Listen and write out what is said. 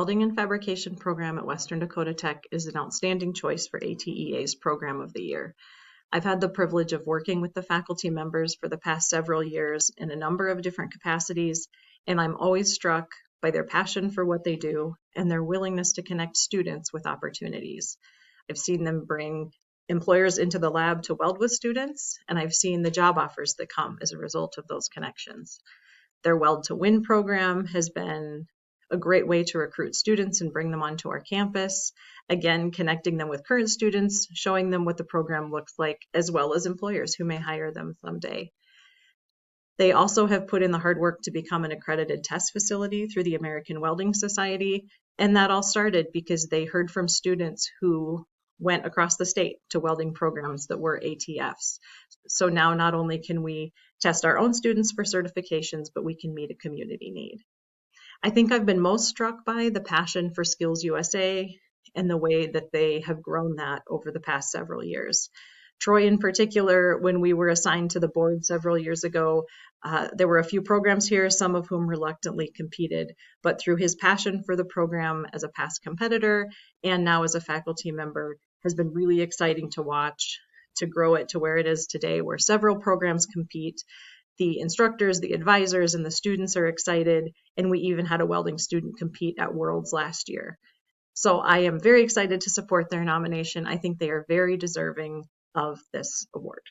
Welding and Fabrication program at Western Dakota Tech is an outstanding choice for ATEA's Program of the Year. I've had the privilege of working with the faculty members for the past several years in a number of different capacities, and I'm always struck by their passion for what they do and their willingness to connect students with opportunities. I've seen them bring employers into the lab to weld with students, and I've seen the job offers that come as a result of those connections. Their Weld to Win program has been a great way to recruit students and bring them onto our campus. Again, connecting them with current students, showing them what the program looks like, as well as employers who may hire them someday. They also have put in the hard work to become an accredited test facility through the American Welding Society, and that all started because they heard from students who went across the state to welding programs that were ATFs. So now not only can we test our own students for certifications, but we can meet a community need. I think I've been most struck by the passion for Skills USA and the way that they have grown that over the past several years. Troy in particular, when we were assigned to the board several years ago, there were a few programs here, some of whom reluctantly competed, but through his passion for the program as a past competitor and now as a faculty member, has been really exciting to watch, to grow it to where it is today, where several programs compete. The instructors, the advisors, and the students are excited, and we even had a welding student compete at Worlds last year. So I am very excited to support their nomination. I think they are very deserving of this award.